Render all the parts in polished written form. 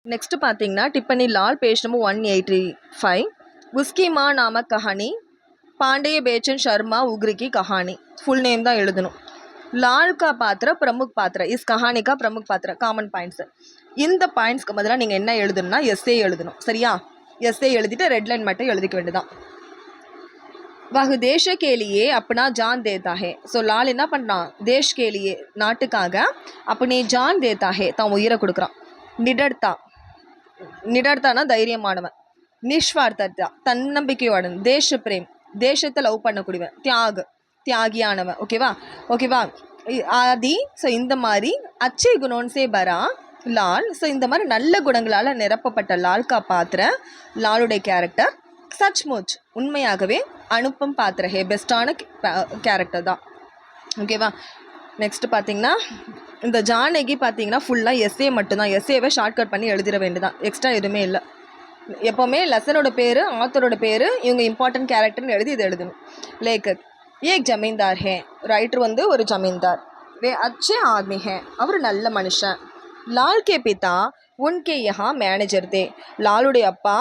Next पातींगना टिप्पणी लाल page number 185 उसकी माँ नामक कहानी पांडेय बेचन शर्मा उग्र की कहानी फुल नेम தான் எழுதணும் लाल का पात्र प्रमुख पात्र इस कहानी का प्रमुख पात्र காமன் பாயிண்ட்ஸ் இந்த பாயிண்ட்ஸ்க்கு பதிலாக நீங்கள் என்ன எழுதணும்னா எஸ்ஏ எழுதணும் சரியா எஸ்ஏ எழுதிட்டு ரெட் லைன் மட்டும் எழுதிக்க வேண்டியதான் वह देश के लिए अपना जान देता है ஸோ லால் என்ன பண்ணுறான் தேஷ் के लिए நாட்டுக்காக अपनी जान देता है தான் உயிரை கொடுக்குறான் நிடர்த்தா நிடர்த்தானா தைரியமானவன் நிஸ்வார்த்தா தன்னம்பிக்கையோடன் தேஷ பிரேம் தேசத்தை லவ் பண்ணக்கூடியவன் தியாகியானவன் ஓகேவா ஆதி ஸோ இந்த மாதிரி அச்சை குணோன்சே பரா லால் ஸோ இந்த மாதிரி நல்ல குணங்களால் நிரப்பப்பட்ட லால் கா பாத்திர லாலுடைய கேரக்டர் சச்முச் உண்மையாகவே அனுப்பம் பாத்திர ஹே பெஸ்ட்டான கேரக்டர் தான் ஓகேவா நெக்ஸ்ட் பார்த்தீங்கன்னா இந்த ஜானகி பார்த்தீங்கன்னா ஃபுல்லாக எஸ்ஏ மட்டும்தான் எஸ்ஏவை ஷார்ட்கட் பண்ணி எழுதிட வேண்டியதான் எக்ஸ்ட்ரா எதுவுமே இல்லை எப்போவுமே லெசனோட பேர் ஆத்தரோட பேர் இவங்க இம்பார்ட்டன்ட் கேரக்டர்னு எழுதி இது எழுதணும் லேக்கக் ஏக் ஜமீன்தார் ஹே ரைட்டர் வந்து ஒரு ஜமீன்தார் வே அச்சே ஆத்மி ஹே அவர் நல்ல மனுஷன் லால் கே பிதா உன்கே யஹா மேனேஜர் தே லாலுடைய அப்பா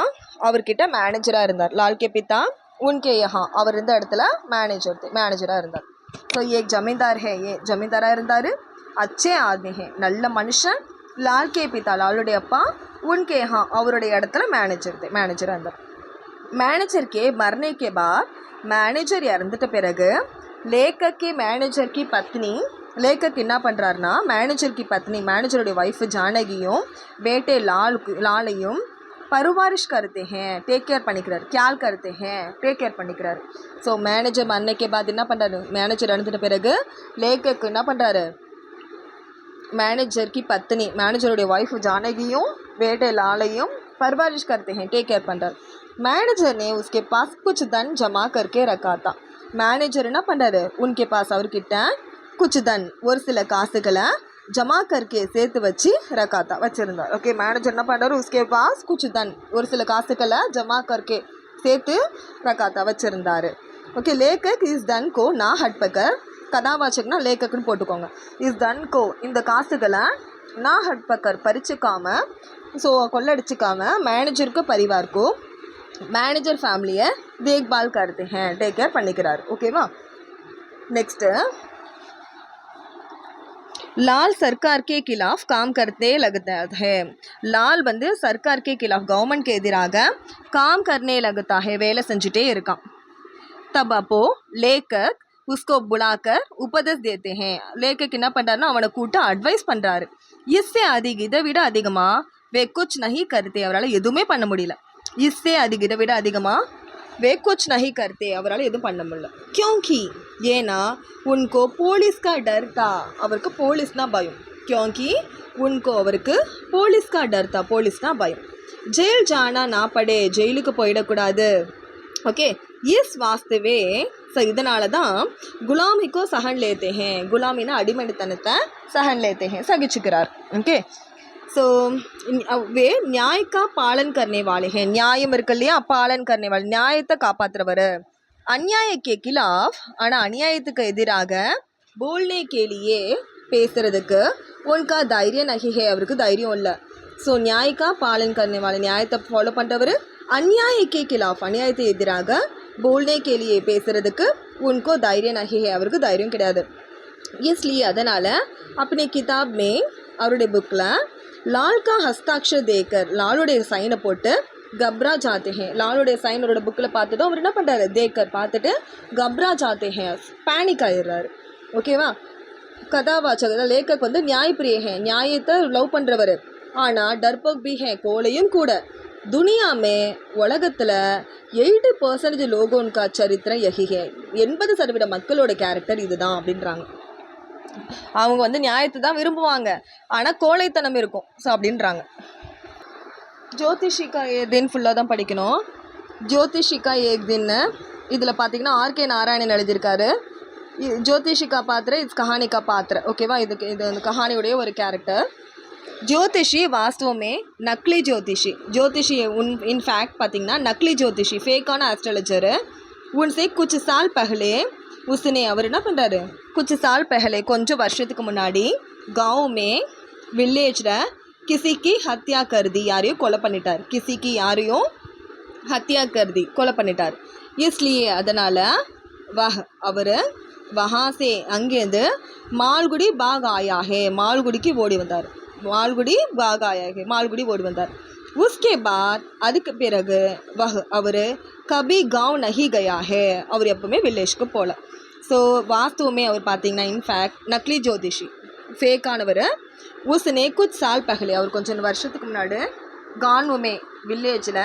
அவர்கிட்ட மேனேஜராக இருந்தார் லால் கே பிதா உன்கே யஹா அவர் இருந்த இடத்துல மேனேஜராக இருந்தார் ஸோ ஏக் ஜமீன்தார் ஹே ஏ ஜமீன்தாராக இருந்தார் அச்சே ஆத்மி ஹே நல்ல மனுஷன் லால் கே பிதா லாலுடைய அப்பா உன்கே யஹா அவருடைய இடத்துல மேனேஜராக இருந்தார் மேனேஜர் கே மர்னே கே பாத் மேனேஜர் இறந்துட்ட பிறகு லேக்கக் கே மேனேஜர் கி பத்னி லேக்கக் என்ன பண்ணுறாருனா மேனேஜர் கி பத்னி மேனேஜருடைய ஒய்ஃபு ஜானகியும் பேட்டே லாலையும் பருவாரிஷ் करते हैं டேக் கேர் பண்ணிக்கிறார் ख्याल करते हैं டேக் கேர் பண்ணிக்கிறார் ஸோ மேனேஜர் மன்னைக்கே பாத் என்ன பண்ணுறாரு மேனேஜர் இறந்துட்ட பிறகு லேக்கக்கு என்ன பண்ணுறாரு மேனேஜர் கி பத்னி மேனேஜருடைய ஒய்ஃப் ஜானகியும் बेटे लालैயும் परवरिश करते हैं टेक केयर பண்ணுறார் मैनेजर ने उसके पास कुछ धन जमा करके रखा था मैनेजर என்ன பண்ணுறாரு उनके पास அவர்கிட்ட कुछ धन ஒரு சில காசுகளை ஜமா கர்க்கே சேர்த்து வச்சு ரக்காத்தா வச்சுருந்தார் ஓகே மேனேஜர் என்ன பண்ணுறாரு उसके पास कुछ धन ஒரு சில காசுகளை ஜமா கர்க்கே சேர்த்து ரக்காத்தா வச்சுருந்தார் ஓகே லேக்கக் இஸ் தன் கோ நா ஹட்பக்கர் கதாவாச்சகனா லேக்கக்குன்னு போட்டுக்கோங்க இஸ் தன் கோ இந்த காசுகளை நா ஹட்பக்கர் பறிச்சுக்காம ஸோ கொள்ளடிச்சிக்காம மேனேஜருக்கு பரிவார்க்கோ மேனேஜர் ஃபேமிலியை தேக்பால் करते हैं டேக் கேர் பண்ணிக்கிறார் ஓகேவா नेक्स्ट लाल सरकार के खिलाफ काम करते लगता है लाल வந்து सरकार के खिलाफ गवर्नमेंट के எதிராக काम करने लगता है வேலை செஞ்சுட்டே இருக்கான் तब அப்போ लेखक उसको बुलाकर उपदेश देते हैं लेखक என்ன பண்ணுறாருன்னா அவனை கூட்ட அட்வைஸ் பண்ணுறாரு इससे अधिक இதை விட அதிகமாக वे कुछ नहीं करते அவரால் எதுவுமே பண்ண முடியல इससे अधिक இதை விட அதிகமாக वे कुछ नहीं करते அவரால் எதுவும் பண்ண முடியல क्योंकि ஏன்னா उनको पुलिस का डर था அவருக்கு போலீஸ்னா பயம் क्योंकि उनको அவருக்கு पुलिस का डर था போலீஸ்னா பயம் जेल जाना ना पड़े ஜெயிலுக்கு போயிடக்கூடாது ஓகே இஸ் வாஸ்தவே ஸோ இதனால தான் குலாமிக்கோ சஹன் லேத்தே ஹே குலாமினா அடிமடித்தனத்தை சஹன் லேத்தே ஹே சகிச்சுக்கிறார் ஓகே ஸோ வே நியாயக்கா பாலன் கர்னே வாலே ஹே நியாயம் இருக்கு இல்லையா பாலன் கர்னே வாலே நியாயத்தை காப்பாற்றுறவர் அந்நியாயக்கே கிலாஃப் ஆனால் அநியாயத்துக்கு எதிராக போல்னே கேலியே பேசுகிறதுக்கு உனக்கா தைரியம் நகிஹே அவருக்கு தைரியம் இல்லை ஸோ நியாயக்கா பாலன் கர்னே வாலே நியாயத்தை ஃபாலோ பண்ணுறவர் அந்நியாயக்கே கிலாஃப் அநியாயத்தை எதிராக போல்னே கேலியே பேசுகிறதுக்கு உனக்கோ தைரியம் நகிஹே அவருக்கு தைரியம் கிடையாது இஸ்லியே அதனால் அப்படி கிதாப் மே அவருடைய புக்கில் லால் கா ஹஸ்தாக்ஷர் தேக்கர் லாலுடைய சைனை போட்டு கப்ரா ஜாத்தே ஹே லாலுடைய சைன் அவரோட புக்கில் பார்த்துட்டு அவர் என்ன பண்ணுறாரு தேக்கர் பார்த்துட்டு கப்ரா ஜாத்தே ஹே பேனிக் ஆகிடுறாரு ஓகேவா கதாவாச்சக லேக்கக் வந்து நியாயப்பிரிய ஹே நியாயத்தை லவ் பண்ணுறவர் ஆனால் டர்பக் பி ஹே கோலையும் கூட துனியாமே உலகத்தில் 80% லோகோன்கா சரித்திரம் யஹி ஹே 80% மக்களோட கேரக்டர் இதுதான் அப்படின்றாங்க அவங்க வந்து நியாயத்தை தான் விரும்புவாங்க ஆனால் கோழைத்தனம் இருக்கும் ஸோ அப்படின்றாங்க ஜோதிஷிகா ஏக் தின் ஃபுல்லாக தான் படிக்கணும் ஜோதிஷிகா ஏக் தின்னு இதில் பார்த்தீங்கன்னா ஆர்கே நாராயணன் எழுதியிருக்காரு ஜோதிஷிகா பாத்திர இட்ஸ் கஹானிகா பாத்திர ஓகேவா இது வந்து கஹானியுடைய ஒரு கேரக்டர் ज्योतिषी वास्तव में नकली ज्योतिषी इनफैक्ट பார்த்தீங்கன்னா नकली ज्योतिषी फेकाன एस्ट्रोलॉजर उनसे कुछ साल पहले उसने அவர் என்ன பண்ணுறாரு कुछ साल पहले கொஞ்சம் வருஷத்துக்கு முன்னாடி गाँव में विलेज கிசிக்கு ஹத்யா கருதி யாரையும் கொலை பண்ணிட்டார். கிசிக்கு யாரையும் ஹத்யா கருதி கொலை பண்ணிட்டார். இஸ்லியே அதனால் அவர் வஹாசே அங்கேருந்து மால்குடி பாக் ஆயா ஹே மால்குடிக்கு ஓடி வந்தார். மால்குடி பாக் ஆயா ஹே மால்குடி ஓடி வந்தார். உஸ்கே பாத் அதுக்கு பிறகு அவர் கபி காவ் நஹி கயா ஹே அவர் எப்பவுமே வில்லேஜ்க்கு போகல. ஸோ வாஸ்துவமே அவர் பார்த்தீங்கன்னா இன்ஃபேக்ட் நக்லி ஜோதிஷி ஃபேக்கானவர். உஸ்னே குச் சால் பகலே அவர் கொஞ்சம் வருஷத்துக்கு முன்னாடி கான்வுமே வில்லேஜில்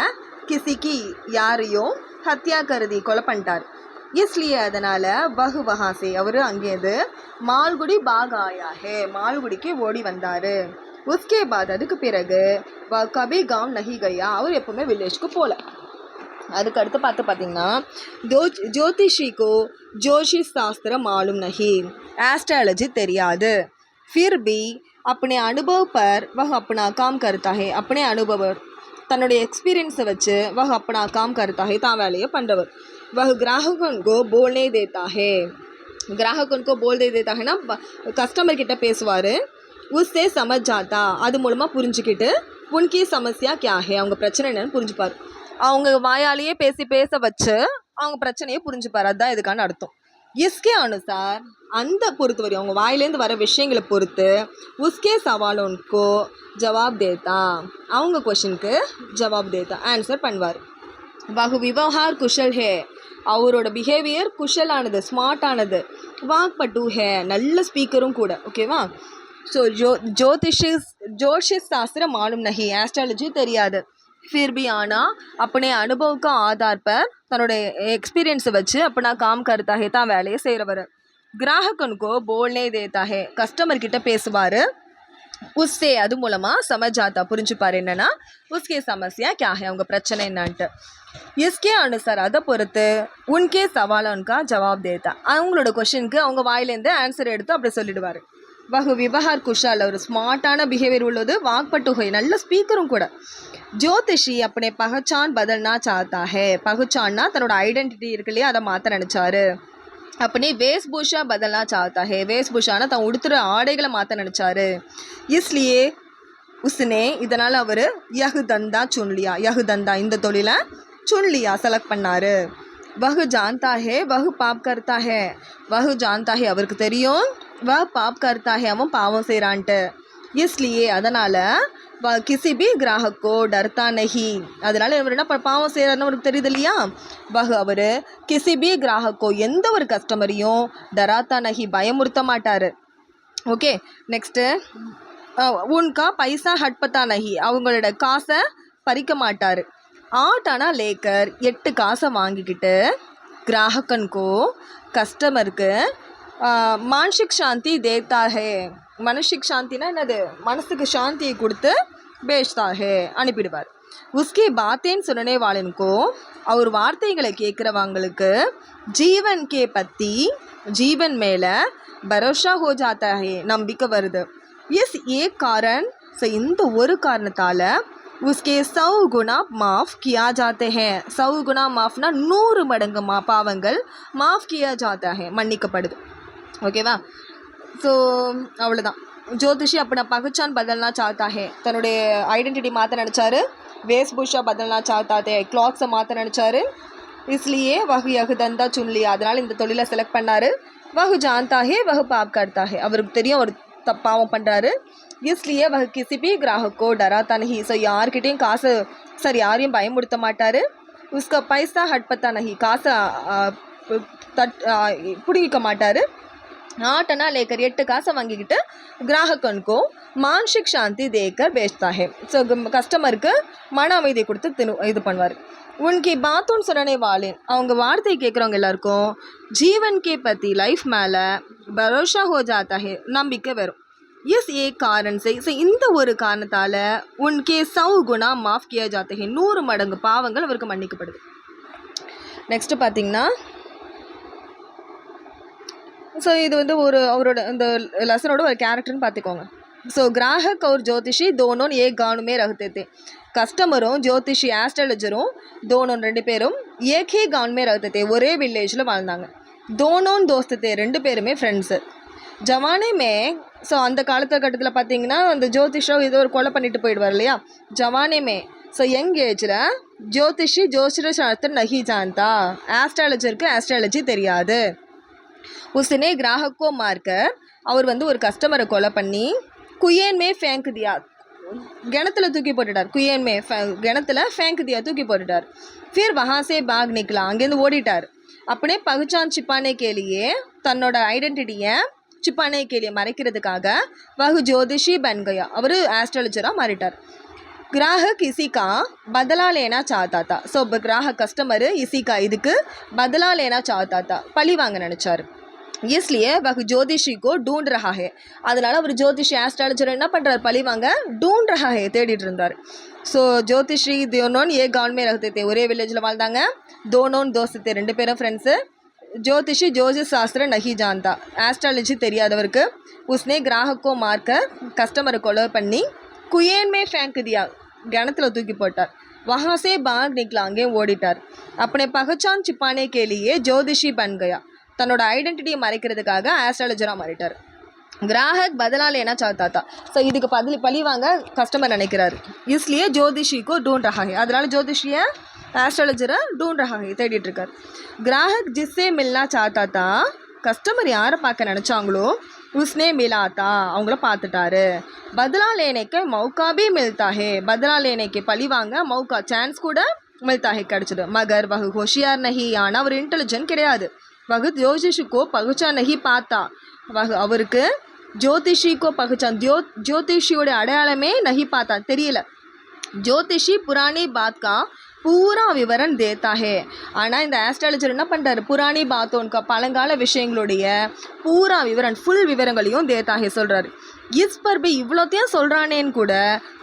கிசிக்கு யாரையும் ஹத்யா கருதி கொலை பண்ணிட்டார். இஸ்லியே அதனால் வஹாசே அவர் அங்கேருந்து மால்குடி பாக் ஆயா ஹே மால்குடிக்கு ஓடி வந்தார். உஸ்கே பாத் அதுக்கு பிறகு கபி காவ் நஹி கயா அவர் எப்பவுமே வில்லேஜ்க்கு போகல. அதுக்கு அடுத்து பார்த்தீங்கன்னா ஜோதிஷிக்கு ஜோஷி சாஸ்திரம் மாலும் நஹி एस्ट्रोलॉजी தெரியாது. फिर भी अपने अनुभव पर वह अपना काम करता है. अपने अनुभव தன்னுடைய எக்ஸ்பீரியன்ஸை வச்சு वह अपना काम करता है தான் வேலையை பண்ணுறவர். वह ग्राहकों को बोलने देता है. ग्राहकों को बोल देता है ना கஸ்டமர் கிட்ட பேசுவார். உஸ்ஸே சமஜ் ஜாத்தா அது மூலமாக புரிஞ்சுக்கிட்டு உன்கி சமஸ்யா கியா ஹே அவங்க பிரச்சனை என்னன்னு புரிஞ்சுப்பார். அவங்க வாயாலேயே பேச வச்சு அவங்க பிரச்சனையை புரிஞ்சுப்பார். அதுதான் இதுக்கான அர்த்தம். இஸ்கே அனுசார் அந்த பொறுத்த வரையும் அவங்க வாயிலேருந்து வர விஷயங்களை பொறுத்து உஸ்கே சவாலோன்கோ ஜவாப் தேத்தா அவங்க கொஷனுக்கு ஜவாப் தேத்தா ஆன்சர் பண்ணுவார். வகு விவகார் குஷல் ஹே அவரோட பிஹேவியர் குஷலானது ஸ்மார்ட்டானது. வாக்பட்டு ஹே நல்ல ஸ்பீக்கரும் கூட. ஓகேவா. ஸோ ஜோஷிஷ் சாஸ்திரம் மாலும் நஹி एस्ट्रोलॉजी தெரியாது. फिर भी ஆனால் अपने अनुभव का आधार पर தன்னுடைய எக்ஸ்பீரியன்ஸை வச்சு अपना काम करता है தான் வேலையை செய்கிறவர். கிராஹகனுக்கோ போல்னே தேத்தா ஹே கஸ்டமர்கிட்ட பேசுவார். உஸ்ஸே அது மூலமாக சமஜாத்தா புரிஞ்சுப்பார் என்னென்னா உஸ்கே சமஸ்யா கியா ஹே அவங்க பிரச்சனை என்னான்ட்டு. இஸ்கே அனுசார் அதை பொறுத்து உன்கே சவாலன்கா ஜவாப் தேத்தா அவங்களோட கொஷனுக்கு அவங்க வாயிலேருந்து ஆன்சர் எடுத்து அப்படி சொல்லிடுவார். வகு விவகார் குஷால் ஒரு ஸ்மார்ட்டான பிஹேவியர் உள்ளது. வாக்பட்டு ஹோய் நல்ல ஸ்பீக்கரும் கூட. ஜோதிஷி अपने पहचान बदलना चाहता है. पहचानना தன்னோட ஐடென்டிட்டி இருக்கு இல்லையா அதை மாற்ற நினச்சாரு. अपनी वेशभूषा बदलना चाहता है. वेशभूषाना தான் உடுத்துற ஆடைகளை மாற்ற நினச்சாரு. इसलिए उसने இதனால் அவர் யஹ் தந்தா சுன்லியா யஹ் தந்தா இந்த தொழிலை சுன்லியா செலக்ட் பண்ணார். வஹு ஜான்தா ஹே வஹு பாப் கர்த்தா ஹே வஹு ஜான்தா ஹே அவருக்கு தெரியும் வஹ் பாப் கர்த்தா ஹே அவன் பாவம் செய்கிறான்ட்டு. इसलिए அதனால் கிசி பி கிராஹக்கோ டர்த்தா நஹி அதனால் இவர் என்ன பாவம் செய்கிறாருன்னு அவருக்கு தெரியுது இல்லையா. வஹ் அவர் கிசி பி கிராஹக்கோ எந்த ஒரு கஸ்டமரையும் டராத்தா நஹி பயமுறுத்த மாட்டார். ஓகே. நெக்ஸ்ட்டு உன்கா பைசா ஹட்பத்தா நஹி அவங்களோட காசை பறிக்க மாட்டார். ஆட்டானா லேக்கர் 8 காசை வாங்கிக்கிட்டு கிராஹக்கன்கோ கஸ்டமருக்கு மானசிக் சாந்தி தேத்தா ஹே மனசிக் சாந்தினா என்னது மனசுக்கு சாந்தியை கொடுத்து பேச்தா ஹே அனுப்பிடுவார். உஸ்கே பாத்தேன்னு சொன்னனே வாழனுக்கோ அவர் வார்த்தைகளை கேட்குறவங்களுக்கு ஜீவன் கே பற்றி ஜீவன் மேலே பரோஷா ஹோ ஜாத்தா ஹே நம்பிக்கை வருது. எஸ் ஏ காரண் இந்த ஒரு காரணத்தால் उसके 100 गुना माफ़ किया जाते हैं. 100 गुना माफ़ना 100 மடங்கு பாவங்கள் மாஃப் கியா ஜாத்தா ஹே மன்னிக்கப்படுது. ஓகேவா. ஸோ அவ்வளோதான். ஜோதிஷி अपना पहचान बदलना चाहता है தன்னுடைய ஐடென்டிட்டி மாற்ற நினச்சாரு. வேஷ்பூஷா बदलना चाहता है கிளாத்ஸை மாற்ற நினச்சாரு. इसलिए वह यह धंधा चुन लिया அதனால் இந்த தொழிலை செலக்ட் பண்ணார். वह जानता है वह पाप करता है அவருக்கு தெரியும் அவர் தப்பாவும் பண்ணுறாரு. इसलिए वह किसी भी ग्राहक को डराता नहीं. ஸோ யார்கிட்டையும் காசு யாரையும் பயமுடுத்த மாட்டார். उसका पैसा हटपता नहीं காசை பிடிக்க மாட்டார். ஆட்டனா லேக்கர் 8 காசை வாங்கிக்கிட்டு கிராஹக்கனுக்கும் மானசிக் சாந்தி தேக்கர் பேச்தா ஹே ஸோ கஸ்டமருக்கு மன அமைதி கொடுத்து இது பண்ணுவார். உன்கி பாத்துன்னு சொன்னனே வாலேன் அவங்க வார்த்தை கேட்குறவங்க எல்லாருக்கும் ஜீவன் கே பற்றி லைஃப் மேலே பரோஷா ஹோ ஜாத்தா ஹே நம்பிக்கை வரும். எஸ் ஏ காரண் ஸோ இந்த ஒரு காரணத்தால் உன்கே 100 குணா மாஃப் கியா ஜாத்தா ஹே 100 மடங்கு பாவங்கள் அவருக்கு மன்னிக்கப்படுது. நெக்ஸ்ட்டு பார்த்தீங்கன்னா ஸோ இது வந்து ஒரு அவரோட இந்த லெசனோட ஒரு கேரக்டர்னு பார்த்துக்கோங்க. ஸோ கிராஹக் और ஜோதிஷி दोनों एक गाँव में रहते थे. கஸ்டமரும் ஜோதிஷி ஆஸ்ட்ராலஜரும் दोनों 2 பேரும் एक ही गाँव में रहते थे ஒரே வில்லேஜில் வாழ்ந்தாங்க. दोनों दोस्त थे 2 பேருமே ஃப்ரெண்ட்ஸு. जमाने में ஸோ அந்த கட்டத்தில் பார்த்தீங்கன்னா அந்த ஜோதிஷோ ஏதோ ஒரு கொலை பண்ணிட்டு போயிடுவார் இல்லையா, ஜவானேமே. ஸோ யங் ஏஜில் ஜோதிஷி ஜோசிட சாஸ்திர நஹி ஜான்தா, ஆஸ்ட்ராலஜருக்கு ஆஸ்ட்ராலஜி தெரியாது. உஸ்னே கிராஹக்கோ மார்க்க, அவர் வந்து ஒரு கஸ்டமரை கொலை பண்ணி குயேன்மே ஃபேங்க் தியா, கிணத்துல தூக்கி போட்டுட்டார். குயேன்மே கிணத்துல ஃபேங்க் தியா, தூக்கி போட்டுட்டார். ஃபிர் வஹாசே பாக் நிக்கலாம், அங்கேருந்து ஓடிட்டார். அப்படியே பகுச்சான் சிப்பானே கேலியே, தன்னோட ஐடென்டிட்டியை சிப்பானே கேலியை மறைக்கிறதுக்காக வஹு ஜோதிஷி பன் கயா, அவர் ஆஸ்ட்ராலஜராக மாறிட்டார். கிராஹக் இசிகா பதலா லேனா சாத்தா தா. ஸோ இப்போ கிராஹக் கஸ்டமரு இசிகா இதுக்கு பதலா லேனா சாத்தா தா, பழி வாங்க நினச்சார். इसलिए वह ज्योतिषी को ढूंढ रहा है, அதனால் அவர் ஜோதிஷி ஆஸ்ட்ராலஜர் என்ன பண்ணுறார், பழி வாங்க ढूंढ रहा है, தேடிட்டு இருந்தார். ஸோ ஜோதிஷி दोनों ஏ गांव में रहते थे, ஒரே வில்லேஜில் வாழ்ந்தாங்க. दोनों दोस्त थे, ரெண்டு பேரும் ஃப்ரெண்ட்ஸு. ஜோதிஷி ஜோதிஷ் சாஸ்திர நஹி ஜான்தா, ஆஸ்ட்ராலஜி தெரியாதவருக்கு. உஸ்னே கிராஹக்கோ மார்க்க, கஸ்டமரை கொலை பண்ணி குயேன் மே ஃபேங்க் தியா, கிணத்துல தூக்கி போட்டார். வஹாசே பாக் நிக்கலா, அங்கே ஓடிட்டார். अपने पहचान छिपाने के लिए ज्योतिषी बन गया, தன்னோட ஐடென்டிட்டியை மறைக்கிறதுக்காக ஆஸ்ட்ராலஜராக மாறிட்டார். கிராஹக் பதலா லேனா சாத்தா தா. ஸோ இதுக்கு பழி வாங்க கஸ்டமர் நினைக்கிறாரு. இஸ்லியே ஜோதிஷிக்கு டூன் ரஹாஹே, அதனால ஜோதிஷியை ஆஸ்ட்ராலஜரை டூன் ரஹாஹே தேடிட்டு இருக்கார். கிராஹக் ஜிஸ்ஸே மில்னா சாத்தா தா, கஸ்டமர் யாரை பார்க்க நினச்சாங்களோ உஸ்னே மிலாத்தா, அவங்கள பார்த்துட்டாரு. பதலா லேனைக்கு மௌகாபி மில்தாஹே, பதலா லேனைக்கு பழி வாங்க மௌகா சான்ஸ் கூட மில்தாஹே கிடச்சிது. மகர் வகு ஹோஷியார் நஹி, ஆனால் அவர் இன்டெலிஜென்ட் கிடையாது. வகு ஜோதிஷிக்கோ பகுச்சா நஹி பார்த்தா, வகு அவருக்கு ஜோதிஷிக்கோ பகுச்சான், ஜோதிஷியோட அடையாளமே நஹி பார்த்தா, தெரியல. ஜோதிஷி புராணி பாத் கா பூரா விவரம் தேத்தா ஹே, ஆனால் இந்த ஆஸ்ட்ராலஜர் என்ன பண்ணுறாரு, புராணி பாத்தோன்கா பழங்கால விஷயங்களுடைய பூரா விவரம், ஃபுல் விவரங்களையும் தேத்தா ஹே சொல்கிறாரு. இஸ் பர் பி, இவ்வளோத்தையும் சொல்கிறானேன்னு கூட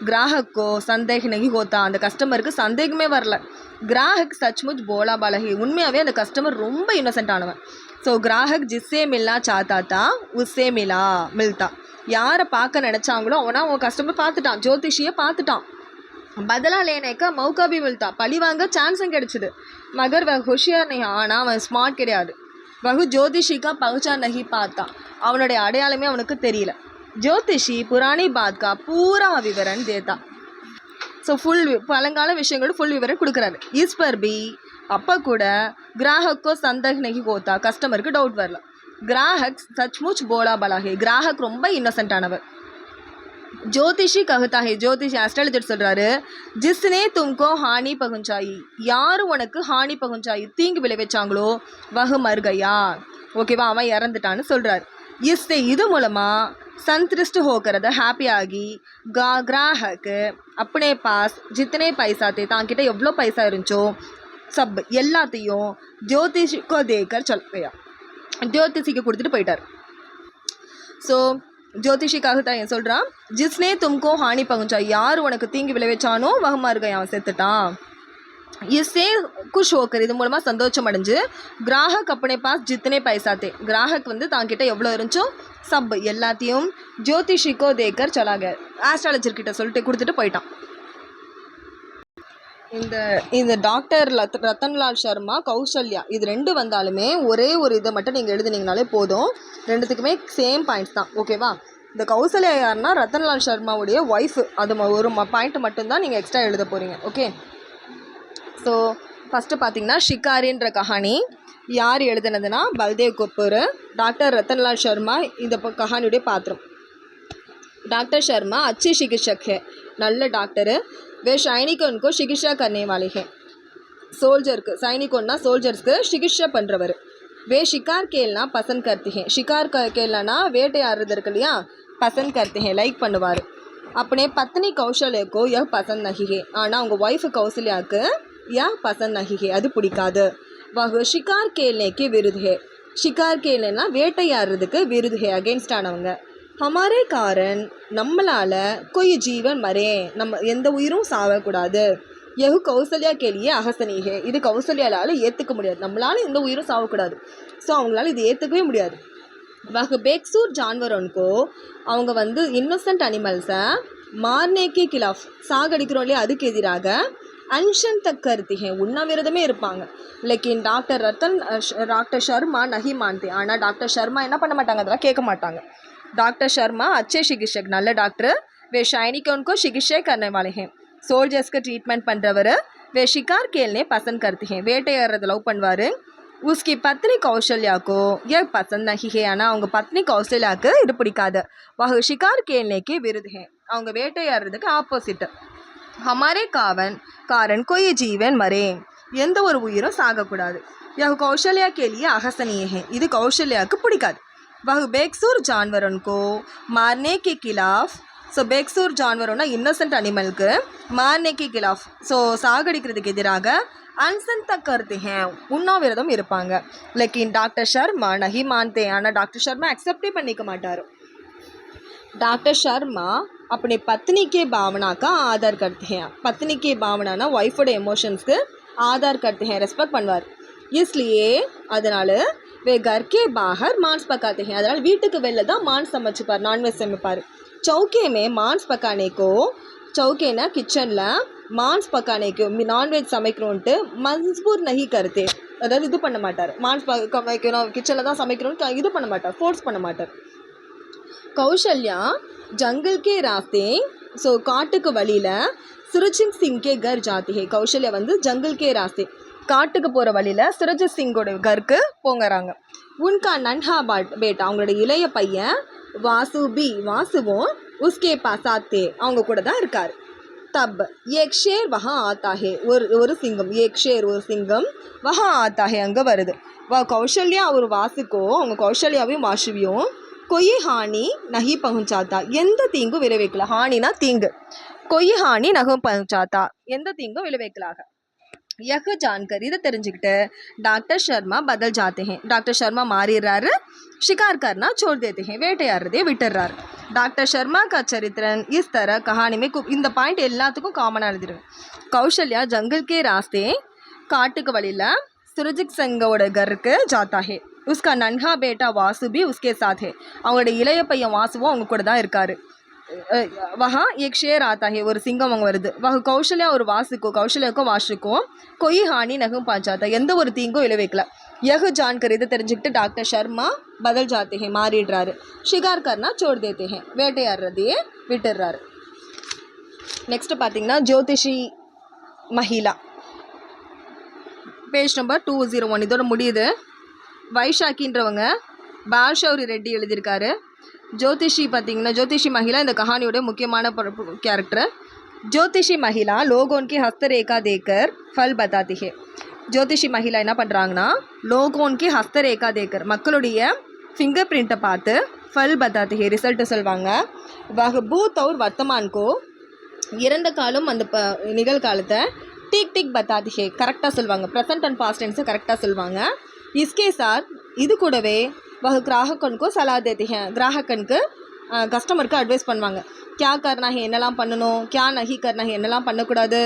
கிராஹக்கோ சந்தேக நகி ஹோத்தா, அந்த கஸ்டமருக்கு சந்தேகமே வரல. கிராஹக் சச்முச் போலா பாலகி, உண்மையாகவே அந்த கஸ்டமர் ரொம்ப இன்னோசென்ட் ஆனவன். ஸோ கிராஹக் ஜிஸ்ஸே மில்னா சாத்தா தா உஸ்ஸே மில்தா, யாரை பார்க்க நினச்சாங்களோ அவன் கஸ்டமர் பார்த்துட்டான், ஜோதிஷியை பார்த்துட்டான். பதலா லேனேக்கா மௌகாபி மில்தா, பழி வாங்க சான்ஸும் கிடைச்சிது. மகர் வஹ் ஹுஷியார் நஹி, ஆனால் அவன் ஸ்மார்ட் கிடையாது. வஹு ஜோதிஷிக்கா பகுச்சா நஹி பார்த்தா, அவனுடைய அடையாளமே அவனுக்கு தெரியல. ஜோதிஷி புராணி பாத்கா பூரா விவரன் தேத்தா, ஸோ ஃபுல் பழங்கால விஷயங்களோட ஃபுல் விவரம் கொடுக்குறாரு. இஸ் பர் பி, அப்போ கூட கிராஹக்கோ சந்தேக நஹி ஹோத்தா, கஸ்டமருக்கு டவுட் வரல. கிராஹக் சச்முச் போலா பலாஹே, கிராஹக் ரொம்ப இன்னோசென்ட்டானவர். ஜோதிஷி கஹதா ஹே, ஜோதிஷி ஆஸ்ட்ராலஜர் சொல்கிறாரு, ஜிஸ்னே தும்கோ ஹானி பகுஞ்சாயி, யார் உனக்கு ஹானி பகுஞ்சாயி, தீங்கு விளைவிச்சாங்களோ வஹு மர்கையா, ஓகேவா, அவன் இறந்துட்டான்னு சொல்கிறார். இஸ்ஸே, இது மூலமாக संतुष्ट होकर हैप्पी आगी ग्राहक अपने पास जितने पैसा थे तांकिட்ட எவ்வளோ பைசா இருந்துச்சோ சப் எல்லாத்தையும் ஜோதிஷிக்கு தேக்கர் चल गया, ஜோதிஷிக்கு கொடுத்துட்டு போயிட்டார். ஸோ ஜோதிஷிக்காக தான் ஏன் சொல்கிறான், ஜிஸ்னே தும்கோ ஹானி பகுஞ்சா, யார் உனக்கு தீங்கு விளைவிச்சானோ வகமார்க அவன் செத்துட்டான். इससे खुश होकर, இது மூலமாக சந்தோஷம் அடைஞ்சு கிராஹக் अपने पास जितने पैसा थे, கிராஹக் வந்து தாங்கிட்ட எவ்வளோ இருந்துச்சோ சப் எல்லாத்தையும் ஜோதிஷிக்கோ தேக்கர் चला गया, ஆஸ்ட்ராலஜர் கிட்ட சொல்லிட்டு கொடுத்துட்டு போயிட்டான். இந்த டாக்டர் ரத்தன்லால் சர்மா, கௌசல்யா, இது ரெண்டு வந்தாலுமே ஒரே ஒரு இதை மட்டும் நீங்கள் எழுதுனீங்கனாலே போதும், ரெண்டுத்துக்குமே சேம் பாயிண்ட்ஸ் தான், ஓகேவா. இந்த கௌசல்யா யாருன்னா ரத்தன்லால் சர்மாவுடைய ஒய்ஃபு, அது ஒரு பாயிண்ட் மட்டும்தான் நீங்கள் எக்ஸ்ட்ரா எழுத போகிறீங்க, ஓகே. ஸோ ஃபஸ்ட்டு பார்த்தீங்கன்னா ஷிகாரின்ற கஹானி யார் எழுதுனதுன்னா பல்தேவ் கபூர். டாக்டர் ரத்தன்லால் சர்மா இந்த கஹானியுடைய பாத்திரம். டாக்டர் शर्मा अच्छे चिकित्सक है, நல்ல டாக்டரு. वे सैनिकों को चिकित्सा करने वाले हैं, சோல்ஜருக்கு, சைனிकोன்னா சோல்ஜர்ஸ்க்கு சிகிச்சை பண்ணுறவர். वे शिकार खेलना पसंद करते हैं, शिकार खेलना வேட்டையாடுறது இருக்கு இல்லையா, पसंद करते हैं லைக் பண்ணுவார். अपने पत्नी கௌசல்யாக்கோ यह पसंद नहीं है, ஆனால் அவங்க ஒய்ஃபு கௌசல்யாவுக்கு यह पसंद नहीं है, அது பிடிக்காது. वह शिकार खेलने के विरुद्ध है, शिकार खेलना வேட்டையாடுறதுக்கு விருது है, அகேன்ஸ்ட் ஆனவங்க. हमारे कारण நம்மளால் कोई जीवन मरे, நம்ம எந்த உயிரும் சாவக்கூடாது. यह கௌசல்யா के लिए அகசனி है, இது கௌசல்யாலால் ஏற்றுக்க முடியாது, நம்மளால் எந்த உயிரும் சாவக்கூடாது, ஸோ அவங்களால இது ஏற்றுக்கவே முடியாது. वह बेकसूर जानवरों को, அவங்க வந்து இன்னோசென்ட் அனிமல்ஸை மார்னேக்கி கிலாஃப், சாகடிக்கிறோம் இல்லையா, அதுக்கு எதிராக அன்ஷன் தக் கருத்தி ஹே, உண்ணாவிரதமே இருப்பாங்க. லேக்கின் டாக்டர் சர்மா நஹி மான்தே, ஆனால் டாக்டர் சர்மா என்ன பண்ண மாட்டாங்க, அதெல்லாம் கேட்க மாட்டாங்க. डॉक्टर शर्मा अच्छे चिकित्सक நல்ல டாக்டர் वे सैनिकों को चिकित्सा करने वाले हैं सोल्जर्स का ट्रीटमेंट பண்ணுறவர் वे शिकार खेलने पसंद करते हैं வேட்டையாடுறது லவ் பண்ணுவார் उसकी पत्नी कौशल्या को यह पसंद नहीं है ஆனால் அவங்க பத்னி கௌசல்யாவுக்கு இது பிடிக்காது वह शिकार खेलने के विरुद्ध है அவங்க வேட்டையாடுறதுக்கு ஆப்போசிட் हमारे कारण कोई जीवन मरे எந்த ஒரு உயிரும் சாகக்கூடாது यह कौशल्या के लिए अहसनीय है இது கௌசல்யாவுக்கு பிடிக்காது वह बेकसूर जानवरों को मारने के खिलाफ ஸோ बेकसूर जानवरों இன்னோசென்ட் அனிமலுக்கு मारने के खिलाफ ஸோ சாகடிக்கிறதுக்கு எதிராக अनशन तक करते हैं உண்ணாவிரதம் இருப்பாங்க लेकिन डॉक्टर शर्मा नहीं मानते ஆனால் डॉक्टर शर्मा एक्सेप्ट பண்ணிக்க மாட்டார் डॉक्टर शर्मा अपने पत्नी के भावना का आदर करते हैं पत्नी की भावना ना वाइफोட எமோஷன்ஸ்க்கு आदर करते हैं रेस्पेक्ट பண்ணுவார் इसलिए அதனால वे घर के बाहर मांस पकाते हैं அதனால் வீட்டுக்கு வெளில தான் மான்ஸ் சமைச்சுப்பார் நான்வெஜ் சமைப்பார் चौके में मांस पकाने को चौकेना किचन मांस पकाने को नॉनवेज சமைக்கணும்ட்டு मजबूर नहीं करते அதாவது இது பண்ண மாட்டார் மான்ஸ் சமைக்கணும் கிச்சனில் தான் சமைக்கணும்னு இது பண்ண மாட்டார் ஃபோர்ஸ் பண்ண மாட்டார் कौशल्या जंगल के रास्ते ஸோ காட்டுக்கு வழியில் சுரஜித் சிங் கே கர் ஜாத்தி ஹே கௌசல்யா வந்து ஜங்கல் கே ராஸ்தே காட்டுக்கு போகிற வழியில் சுரஜித் சிங்கோட கருக்கு போங்கறாங்க உன்கா நன்ஹா பேட்டா அவங்களோட இளைய பையன் வாசுவும் உஸ்கே பாசாத்தே அவங்க கூட தான் இருக்கார் தப் ஏக் ஷேர் வஹா ஆத்தா ஹே ஒரு சிங்கம் ஏக் ஷேர் ஒரு சிங்கம் வஹா ஆத்தா ஹே அங்கே வருது கௌசல்யா ஒரு வாசுக்கோ அவங்க கௌசல்யாவையும் வாசுவியும் कोई हानि नहीं पहुंचाता எந்த தீங்கும் விளைவிக்கல ஹானினா தீங்கு कोई हानि नहीं पहुंचाता எந்த தீங்கும் விளைவிக்கலாக यह जानकर இதை தெரிஞ்சுக்கிட்டு डॉक्टर शर्मा बदल जाते हैं डॉक्टर शर्मा मारिடுறாரு शिकार करना छोड़ देते हैं வேட்டையாடுறதே விட்டுறாரு डॉक्टर शर्मा का चरित्रन इस तरह कहानी में இந்த பாயிண்ட் எல்லாத்துக்கும் காமனாக எழுதிடுங்க கௌசல்யா ஜங்கல் கே ராஸ்தே காட்டுக்கு வழியில் சுரஜித் சிங்கோட கருக்கு ஜாத்தா ஹே उसका नन्हा बेटा वासु भी उसके साथ है அவங்களோட இளைய பையன் வாசுவும் அவங்க கூட தான் இருக்காரு वहाँ एक शेर आता है ஒரு சிங்கம் அங்கே வருது वह கௌசல்யா ஒரு கௌசல்யாவுக்கும் வாசுக்கும் कोई हानि नहीं पहुंचाता எந்த ஒரு தீங்கும் விளைவிக்கல यह जानकर இதை தெரிஞ்சுக்கிட்டு டாக்டர் शर्मा बदल जाते हैं மாறிடுறாரு शिकार करना छोड़ देते हैं வேட்டையாடுறதையே விட்டுடுறாரு நெக்ஸ்ட் பார்த்தீங்கன்னா ஜோதிஷி மஹிலா பேஜ் நம்பர் 201 இதோட முடியுது வைஷாக்கின்றவங்க பால்ஷௌரி ரெட்டி எழுதியிருக்காரு ஜோதிஷி பார்த்திங்கன்னா ஜோதிஷி மஹிலா இந்த கஹானியோட முக்கியமான கேரக்டர் ஜோதிஷி மஹிலா லோகோன் கி ஹஸ்தரேகா தேக்கர் ஃபல் பதாதி ஹே ஜோதிஷி மஹிலா என்ன பண்ணுறாங்கன்னா லோகோன் கி ஹஸ்தரேகா தேக்கர் மக்களுடைய ஃபிங்கர் பிரிண்ட்டை பார்த்து ஃபல் பதாதி ஹே ரிசல்ட்டு சொல்லுவாங்க வஹ் பூத் और வர்த்தமான் கோ இறந்த காலம் அந்த நிகழ்காலத்தை டிக் டிக் பதாதி ஹே கரெக்டாக சொல்லுவாங்க ப்ரெசன்ட் அண்ட் பாஸ்ட் டென்ஸை கரெக்டாக சொல்லுவாங்க इसके साथ இது கூடவே वह கிராஹகனுக்கு சலா தேते हैं கிராஹகனுக்கு கஸ்டமருக்கு அட்வைஸ் பண்ணுவாங்க क्या करना है என்னெல்லாம் பண்ணணும் क्या नहीं करना है என்னெல்லாம் பண்ணக்கூடாது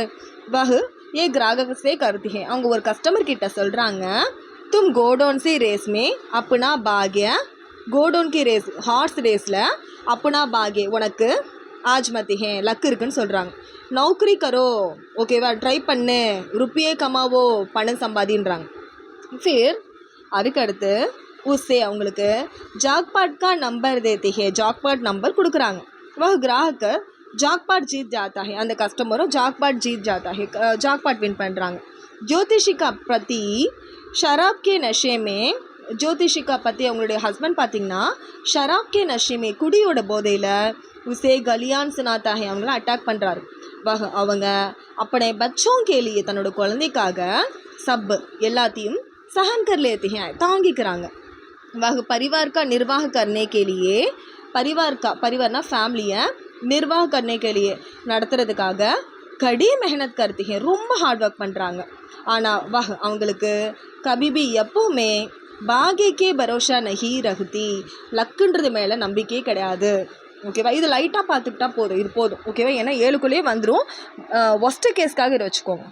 वह ये ग्राहक से करती है அவங்க ஒரு கஸ்டமர் கிட்ட சொல்கிறாங்க तुम गोडाउन से रेस में अपना भाग्य गोडाउन की रेस ஹார்ஸ் ரேஸில் अपना भाग्य உனக்கு ஆஜ்மதி ஹே லக் இருக்குன்னு சொல்கிறாங்க நௌக்கரி கரோ ஓகேவா ட்ரை பண்ணு ருப்பியே கமாவோ பணம் சம்பாதின்றாங்க फिर அதுக்கு அடுத்து உஸ்ஸே அவங்களுக்கு ஜாக்பாட் கா நம்பர் தேத்தி ஹே ஜாக்பாட் நம்பர் கொடுக்குறாங்க वह ग्राहक ஜாக்பாட் ஜீத் ஜாத்தா ஹே அந்த கஸ்டமரும் ஜாக்பாட் ஜீத் ஜாத்தா ஹே ஜாக்பாட் வின் பண்ணுறாங்க ஜோதிஷிகா பத்தி ஷராப் கே நஷேமே ஜோதிஷிகா பற்றி அவங்களுடைய ஹஸ்பண்ட் பார்த்திங்கன்னா ஷராப் கே நஷேமே குடியோட போதையில் உசே கலியான் சுனாத்தா ஹே அவங்கள அட்டாக் பண்ணுறாரு அவங்க அப்படி பச்சோं के लिए தன்னோட குழந்தைக்காக சப் எல்லாத்தையும் सहन कर लेते हैं தாங்கிக்கிறாங்க वह परिवार का निर्वाह करने के लिए परिवारना फैमिलिயை निर्वाह करने के लिए நடத்துறதுக்காக கடி மெஹனத் करती हैं ரொம்ப ஹார்ட் ஒர்க் பண்ணுறாங்க ஆனால் அவங்களுக்கு கபிபி எப்போவுமே பாகியக்கே பரோஷா நஹி ரஹ்தி லக்குன்றது மேலே நம்பிக்கையே கிடையாது ஓகேவா இது லைட்டாக பார்த்துக்கிட்டா போதும் இது போதும் ஓகேவா ஏன்னா 7க்குள்ளேயே வந்துடும் ஒஸ்ட் கேஸ்க்காக இதை வச்சுக்கோங்க